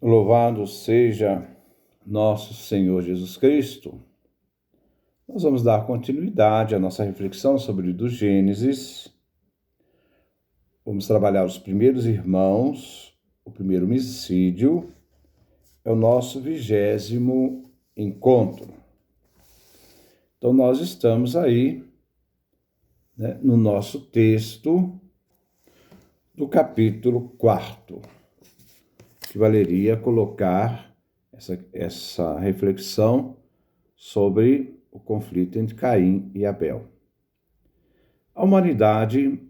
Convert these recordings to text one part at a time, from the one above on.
Louvado seja nosso Senhor Jesus Cristo. Nós vamos dar continuidade à nossa reflexão sobre o livro do Gênesis. Vamos trabalhar os primeiros irmãos, o primeiro homicídio. É o nosso 20º encontro. Então, nós estamos aí, no nosso texto do capítulo 4, que valeria colocar essa reflexão sobre o conflito entre Caim e Abel. A humanidade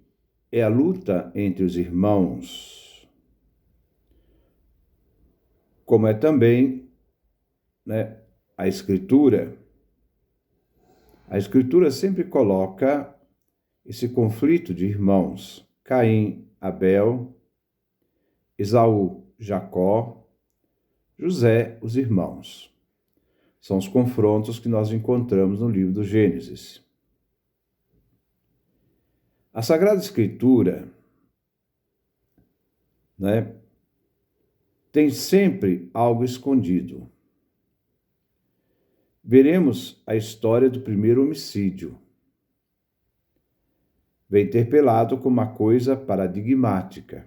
é a luta entre os irmãos, como é também a Escritura. A Escritura sempre coloca esse conflito de irmãos, Caim, Abel, Esaú, Jacó, José, os irmãos. São os confrontos que nós encontramos no livro do Gênesis. A Sagrada Escritura, tem sempre algo escondido. Veremos a história do primeiro homicídio. Vem interpelado como uma coisa paradigmática.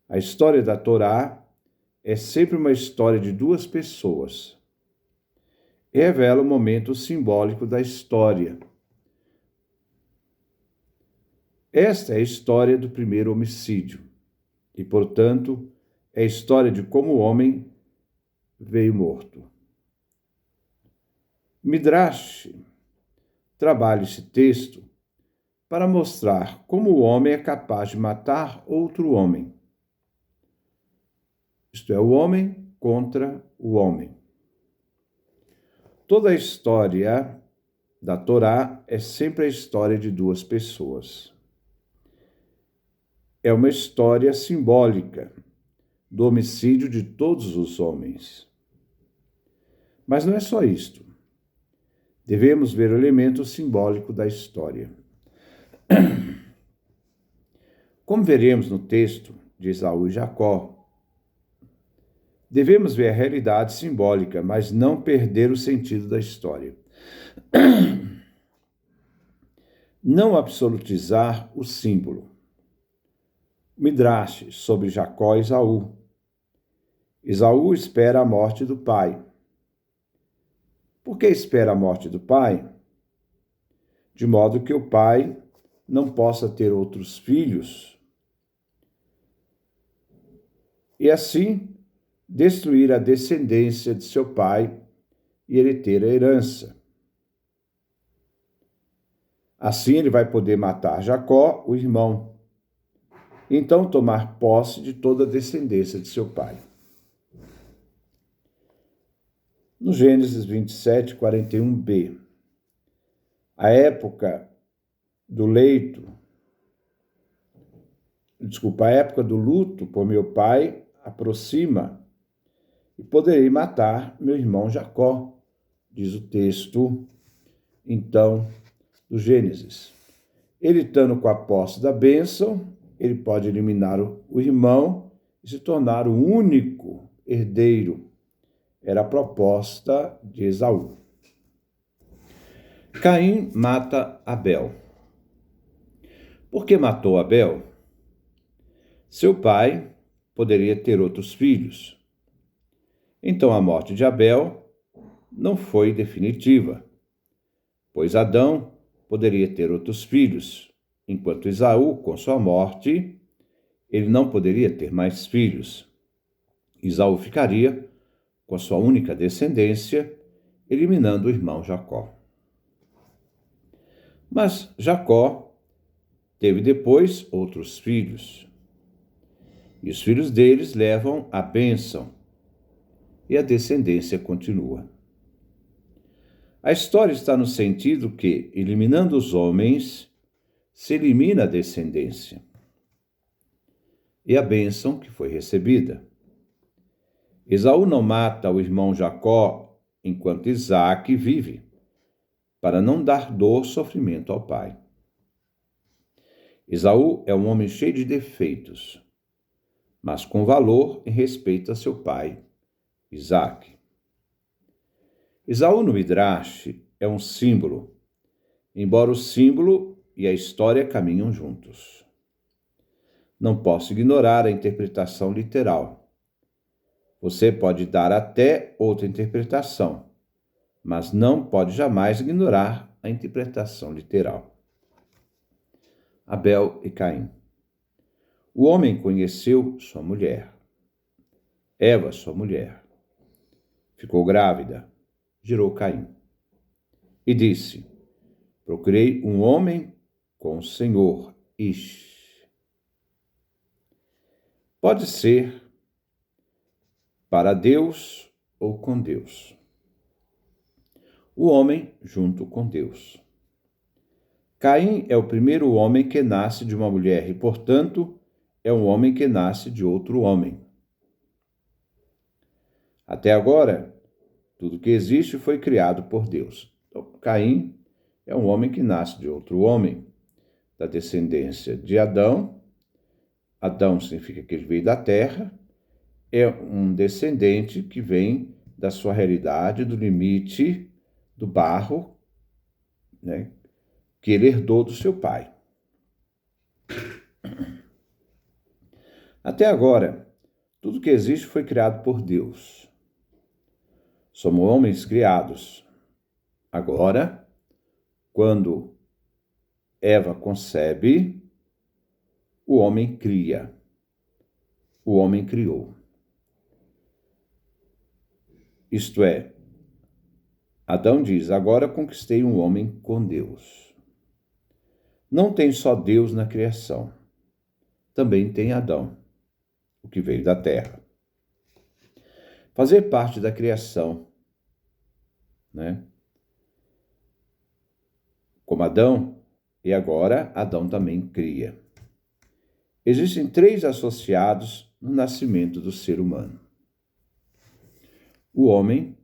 A história da Torá é sempre uma história de duas pessoas. E revela o momento simbólico da história. Esta é a história do primeiro homicídio. E, portanto, é a história de como o homem veio morto. Midrash trabalha esse texto para mostrar como o homem é capaz de matar outro homem. Isto é, o homem contra o homem. Toda a história da Torá é sempre a história de duas pessoas. É uma história simbólica do homicídio de todos os homens. Mas não é só isto. Devemos ver o elemento simbólico da história. Como veremos no texto de Esaú e Jacó, devemos ver a realidade simbólica, mas não perder o sentido da história. Não absolutizar o símbolo. Midrash sobre Jacó e Esaú. Esaú espera a morte do pai. Por que espera a morte do pai? De modo que o pai não possa ter outros filhos e assim destruir a descendência de seu pai e ele ter a herança. Assim ele vai poder matar Jacó, o irmão, e então tomar posse de toda a descendência de seu pai. No Gênesis 27, 41b, a época do luto por meu pai aproxima e poderei matar meu irmão Jacó, diz o texto, então, do Gênesis. Ele estando com a posse da bênção, ele pode eliminar o irmão e se tornar o único herdeiro. Era a proposta de Esaú. Caim mata Abel. Por que matou Abel? Seu pai poderia ter outros filhos. Então a morte de Abel não foi definitiva, pois Adão poderia ter outros filhos, enquanto Esaú, com sua morte, ele não poderia ter mais filhos. Esaú ficaria com a sua única descendência, eliminando o irmão Jacó. Mas Jacó teve depois outros filhos, e os filhos deles levam a bênção, e a descendência continua. A história está no sentido que, eliminando os homens, se elimina a descendência e a bênção que foi recebida. Esaú não mata o irmão Jacó enquanto Isaque vive, para não dar dor, sofrimento ao pai. Esaú é um homem cheio de defeitos, mas com valor em respeito a seu pai, Isaque. Esaú no Midrash é um símbolo, embora o símbolo e a história caminham juntos. Não posso ignorar a interpretação literal. Você pode dar até outra interpretação, mas não pode jamais ignorar a interpretação literal. Abel e Caim. O homem conheceu sua mulher, Eva, sua mulher. Ficou grávida, gerou Caim. E disse: procurei um homem com o Senhor, Ish. Pode ser para Deus ou com Deus. O homem junto com Deus. Caim é o primeiro homem que nasce de uma mulher e, portanto, é um homem que nasce de outro homem. Até agora, tudo que existe foi criado por Deus. Então, Caim é um homem que nasce de outro homem, da descendência de Adão. Adão significa que ele veio da terra, é um descendente que vem da sua realidade, do limite do barro, né, que ele herdou do seu pai. Até agora, tudo que existe foi criado por Deus. Somos homens criados. Agora, quando Eva concebe, o homem cria. O homem criou. Isto é, Adão diz: agora conquistei um homem com Deus. Não tem só Deus na criação. Também tem Adão, o que veio da terra. Fazer parte da criação, né? Como Adão, e agora Adão também cria. Existem 3 associados no nascimento do ser humano: o homem,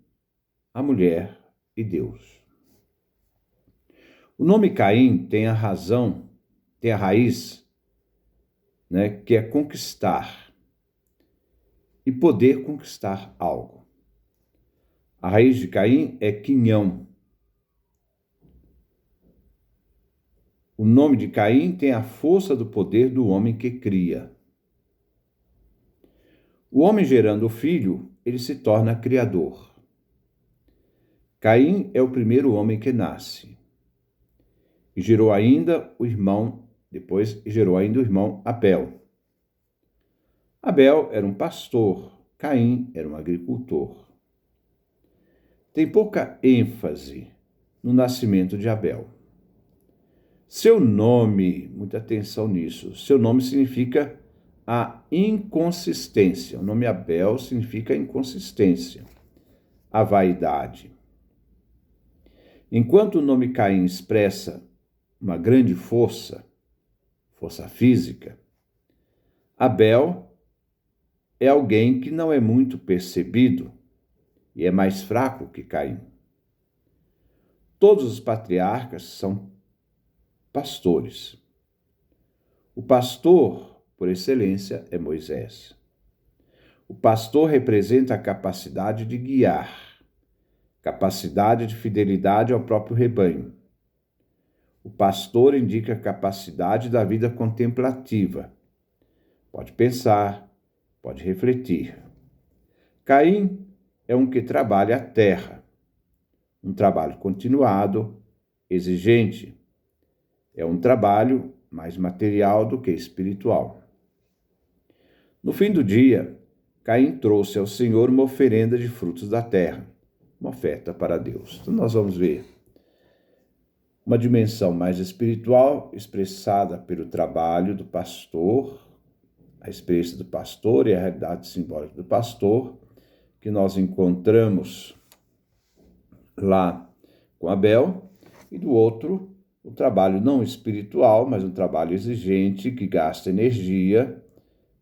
a mulher e Deus. O nome Caim tem a raiz, né, que é conquistar e poder conquistar algo. A raiz de Caim é quinhão. O nome de Caim tem a força do poder do homem que cria. O homem gerando o filho, ele se torna criador. Caim é o primeiro homem que nasce. E gerou ainda o irmão, depois gerou ainda o irmão Abel. Abel era um pastor, Caim era um agricultor. Tem pouca ênfase no nascimento de Abel. Seu nome, muita atenção nisso, seu nome significa a inconsistência. O nome Abel significa inconsistência, a vaidade. Enquanto o nome Caim expressa uma grande força física, Abel é alguém que não é muito percebido e é mais fraco que Caim. Todos os patriarcas são pastores. O pastor, por excelência, é Moisés. O pastor representa a capacidade de guiar, capacidade de fidelidade ao próprio rebanho. O pastor indica a capacidade da vida contemplativa. Pode pensar, pode refletir. Caim é um que trabalha a terra, um trabalho continuado, exigente. É um trabalho mais material do que espiritual. No fim do dia, Caim trouxe ao Senhor uma oferenda de frutos da terra, uma oferta para Deus. Então nós vamos ver uma dimensão mais espiritual expressada pelo trabalho do pastor, a experiência do pastor e a realidade simbólica do pastor, que nós encontramos lá com Abel, e do outro, o trabalho não espiritual, mas um trabalho exigente, que gasta energia,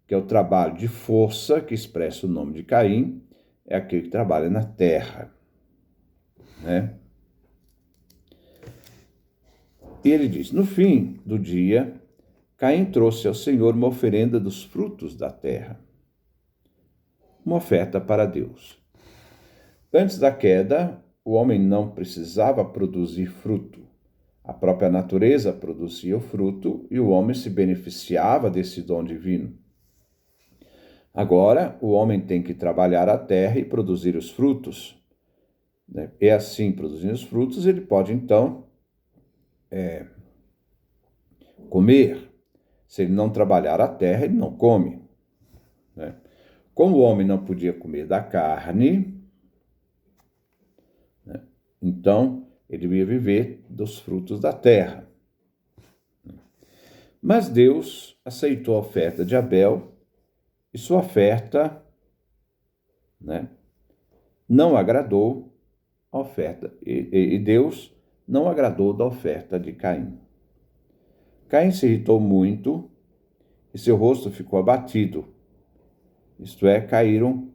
que é o trabalho de força, que expressa o nome de Caim, é aquele que trabalha na terra, né? E ele diz: no fim do dia, Caim trouxe ao Senhor uma oferenda dos frutos da terra. uma oferta para Deus. Antes da queda, o homem não precisava produzir fruto. A própria natureza produzia o fruto e o homem se beneficiava desse dom divino. Agora, o homem tem que trabalhar a terra e produzir os frutos. E assim, produzindo os frutos, ele pode então comer. Se ele não trabalhar a terra, ele não come. Como o homem não podia comer da carne, então ele devia viver dos frutos da terra. Mas Deus aceitou a oferta de Abel e sua oferta não agradou a oferta. E Deus não agradou da oferta de Caim. Caim se irritou muito e seu rosto ficou abatido. Isto é, caíram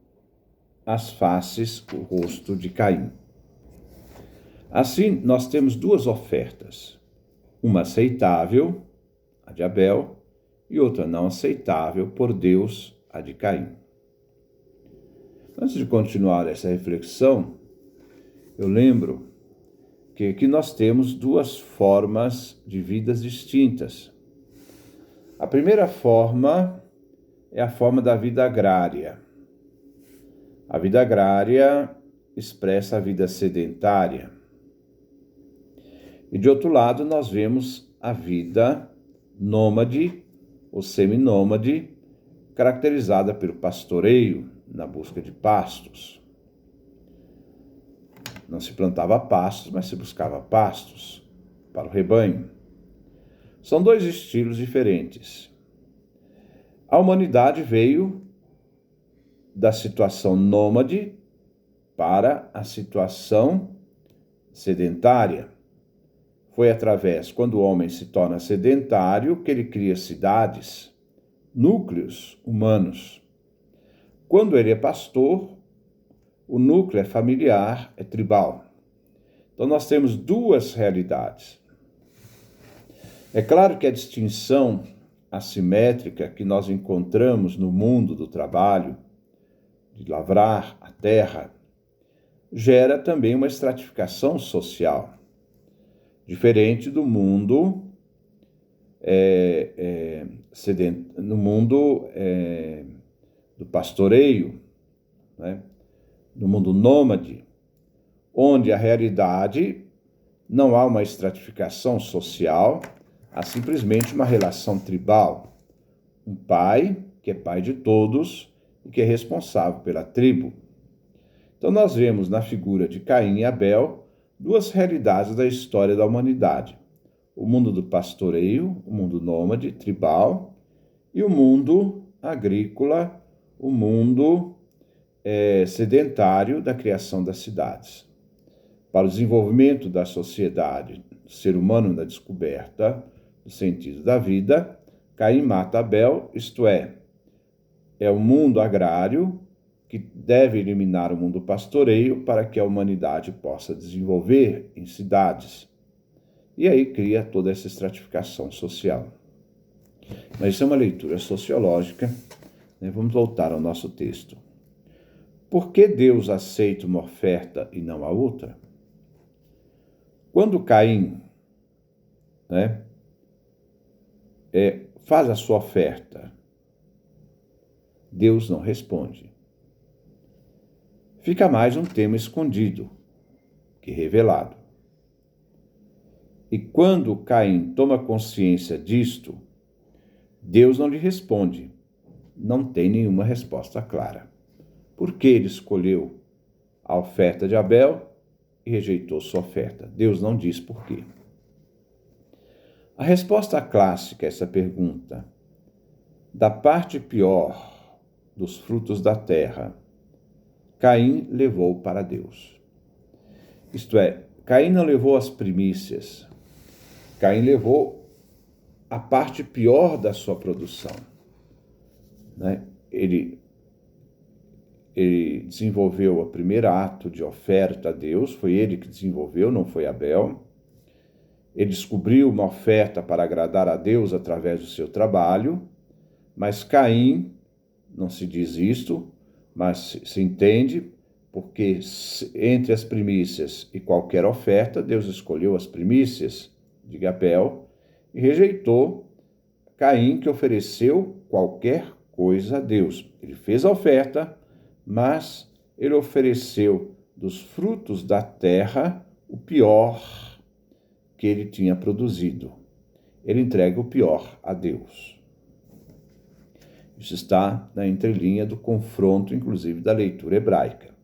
as faces, o rosto de Caim. Assim, nós temos duas ofertas. Uma aceitável, a de Abel, e outra não aceitável por Deus, a de Caim. Antes de continuar essa reflexão, eu lembro que nós temos duas formas de vidas distintas. A primeira forma é a forma da vida agrária. A vida agrária expressa a vida sedentária. E de outro lado, nós vemos a vida nômade ou seminômade, caracterizada pelo pastoreio na busca de pastos. Não se plantava pastos, mas se buscava pastos para o rebanho. São dois estilos diferentes. A humanidade veio da situação nômade para a situação sedentária. Foi através, quando o homem se torna sedentário, que ele cria cidades, núcleos humanos. Quando ele é pastor, o núcleo é familiar, é tribal. Então nós temos duas realidades. É claro que a distinção assimétrica que nós encontramos no mundo do trabalho, de lavrar a terra, gera também uma estratificação social, diferente do mundo no mundo do pastoreio, no mundo nômade, onde a realidade não há uma estratificação social, há simplesmente uma relação tribal. Um pai que é pai de todos e que é responsável pela tribo. Então nós vemos na figura de Caim e Abel duas realidades da história da humanidade. O mundo do pastoreio, o mundo nômade, tribal, e o mundo agrícola, o mundo sedentário da criação das cidades. Para o desenvolvimento da sociedade, do ser humano na descoberta do sentido da vida, Caim mata Abel, isto é o mundo agrário que deve eliminar o mundo pastoreio para que a humanidade possa desenvolver em cidades. E aí cria toda essa estratificação social. Mas isso é uma leitura sociológica. Vamos voltar ao nosso texto. Por que Deus aceita uma oferta e não a outra? Quando Caim faz a sua oferta, Deus não responde. Fica mais um tema escondido que revelado. E quando Caim toma consciência disto, Deus não lhe responde. Não tem nenhuma resposta clara. Por que ele escolheu a oferta de Abel e rejeitou sua oferta? Deus não diz por quê. A resposta clássica a essa pergunta, da parte pior dos frutos da terra, Caim levou para Deus. Isto é, Caim não levou as primícias, Caim levou a parte pior da sua produção. Ele desenvolveu o primeiro ato de oferta a Deus, foi ele que desenvolveu, não foi Abel. Ele descobriu uma oferta para agradar a Deus através do seu trabalho, mas Caim, não se diz isto, mas se entende porque entre as primícias e qualquer oferta, Deus escolheu as primícias de Abel e rejeitou Caim, que ofereceu qualquer coisa a Deus. Ele fez a oferta, mas ele ofereceu dos frutos da terra o pior que ele tinha produzido. Ele entrega o pior a Deus. Isso está na entrelinha do confronto, inclusive, da leitura hebraica.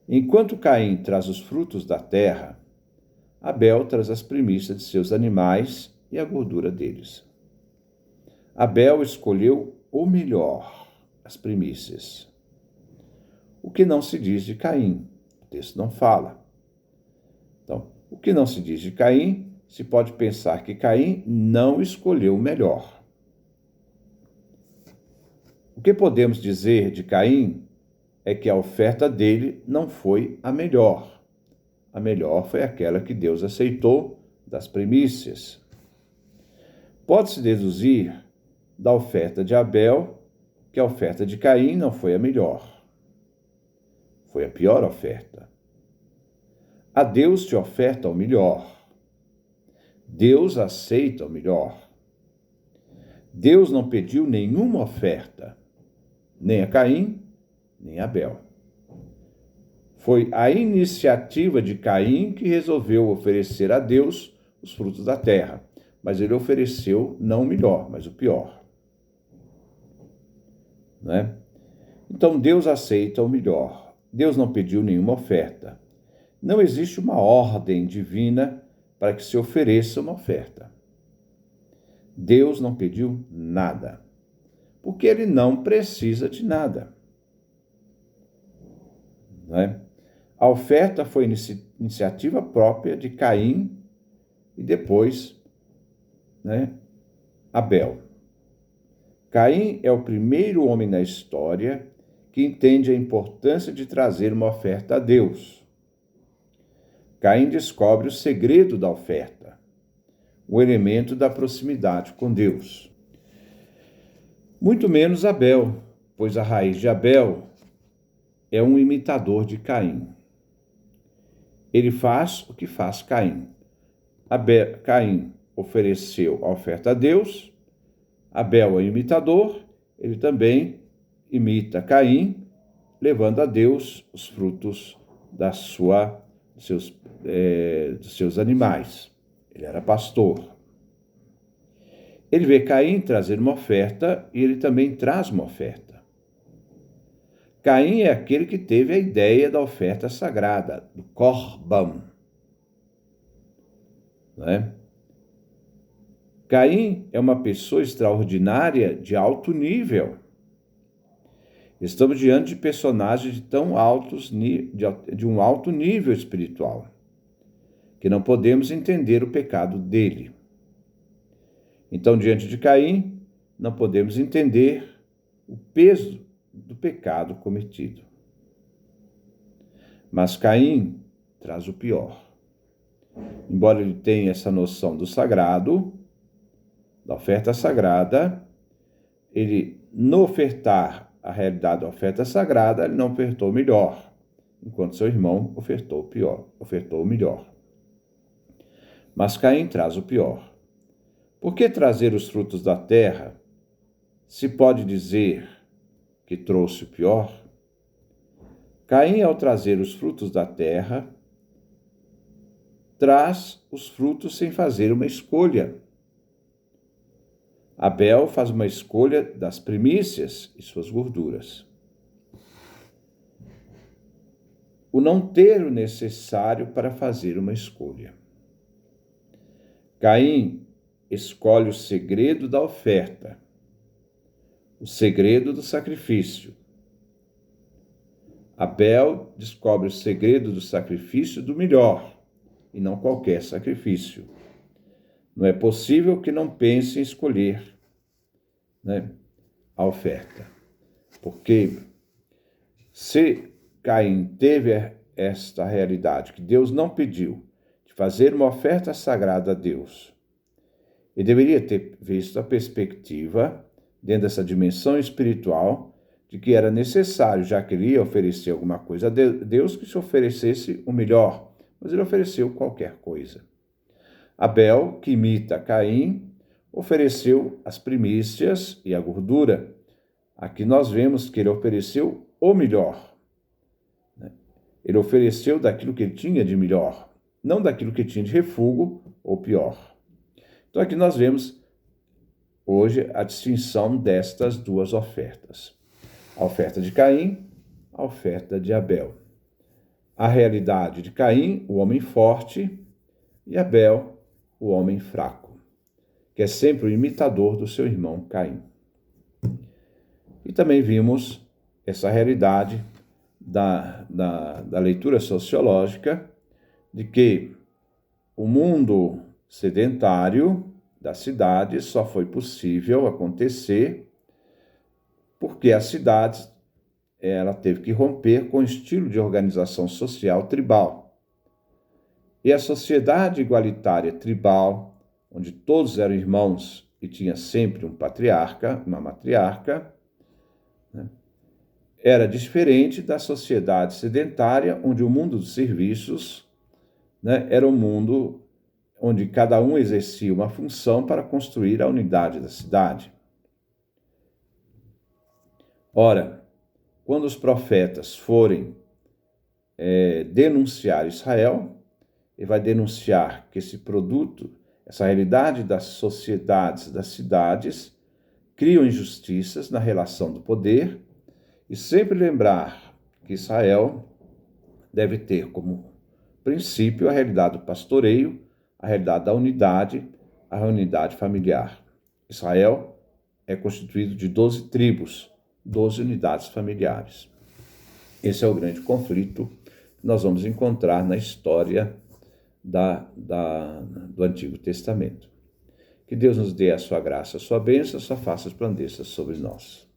Enquanto Caim traz os frutos da terra, Abel traz as primícias de seus animais e a gordura deles. Abel escolheu o melhor, as primícias. O que não se diz de Caim? O texto não fala. Então, o que não se diz de Caim, se pode pensar que Caim não escolheu o melhor. O que podemos dizer de Caim é que a oferta dele não foi a melhor. A melhor foi aquela que Deus aceitou das primícias. Pode-se deduzir da oferta de Abel que a oferta de Caim não foi a melhor. Foi a pior oferta. A Deus te oferta o melhor. Deus aceita o melhor. Deus não pediu nenhuma oferta, nem a Caim, nem a Abel. Foi a iniciativa de Caim que resolveu oferecer a Deus os frutos da terra, mas ele ofereceu não o melhor, mas o pior. Não é? Então Deus aceita o melhor. Deus não pediu nenhuma oferta. Não existe uma ordem divina para que se ofereça uma oferta. Deus não pediu nada, porque ele não precisa de nada. Não é? A oferta foi iniciativa própria de Caim e depois, Abel. Caim é o primeiro homem na história que entende a importância de trazer uma oferta a Deus. Caim descobre o segredo da oferta, o elemento da proximidade com Deus. Muito menos Abel, pois a raiz de Abel é um imitador de Caim. Ele faz o que faz Caim. Caim ofereceu a oferta a Deus, Abel é imitador, ele também imita Caim, levando a Deus os frutos dos seus animais. Ele era pastor. Ele vê Caim trazer uma oferta e ele também traz uma oferta. Caim é aquele que teve a ideia da oferta sagrada, do Korban. Não é? Caim é uma pessoa extraordinária de alto nível. Estamos diante de personagens de um alto nível espiritual, que não podemos entender o pecado dele. Então, diante de Caim, não podemos entender o peso do pecado cometido. Mas Caim traz o pior. Embora ele tenha essa noção do sagrado, da oferta sagrada, ele, no ofertar a realidade da oferta sagrada, ele não ofertou o melhor, enquanto seu irmão ofertou o melhor. Mas Caim traz o pior. Por que trazer os frutos da terra se pode dizer que trouxe o pior? Caim, ao trazer os frutos da terra, traz os frutos sem fazer uma escolha. Abel faz uma escolha das primícias e suas gorduras. O não ter o necessário para fazer uma escolha. Caim escolhe o segredo da oferta, o segredo do sacrifício. Abel descobre o segredo do sacrifício do melhor, e não qualquer sacrifício. Não é possível que não pense em escolher, a oferta. Porque se Caim teve esta realidade, que Deus não pediu, de fazer uma oferta sagrada a Deus, ele deveria ter visto a perspectiva, dentro dessa dimensão espiritual, de que era necessário, já que ele ia oferecer alguma coisa a Deus, que se oferecesse o melhor, mas ele ofereceu qualquer coisa. Abel, que imita Caim, ofereceu as primícias e a gordura. Aqui nós vemos que ele ofereceu o melhor. Ele ofereceu daquilo que ele tinha de melhor, não daquilo que tinha de refúgio ou pior. Então aqui nós vemos hoje a distinção destas duas ofertas. A oferta de Caim, a oferta de Abel. A realidade de Caim, o homem forte, e Abel, o homem fraco, que é sempre o imitador do seu irmão Caim. E também vimos essa realidade da leitura sociológica de que o mundo sedentário da cidade só foi possível acontecer porque a cidade ela teve que romper com o estilo de organização social tribal. E a sociedade igualitária tribal, onde todos eram irmãos e tinha sempre um patriarca, uma matriarca, né, era diferente da sociedade sedentária, onde o mundo dos serviços, né, era um mundo onde cada um exercia uma função para construir a unidade da cidade. Ora, quando os profetas forem denunciar Israel, ele vai denunciar que esse produto, essa realidade das sociedades, das cidades, criam injustiças na relação do poder, e sempre lembrar que Israel deve ter como princípio a realidade do pastoreio, a realidade da unidade, a unidade familiar. Israel é constituído de 12 tribos, 12 unidades familiares. Esse é o grande conflito que nós vamos encontrar na história do Antigo Testamento. Que Deus nos dê a sua graça, a sua bênção, a sua face resplandeça sobre nós.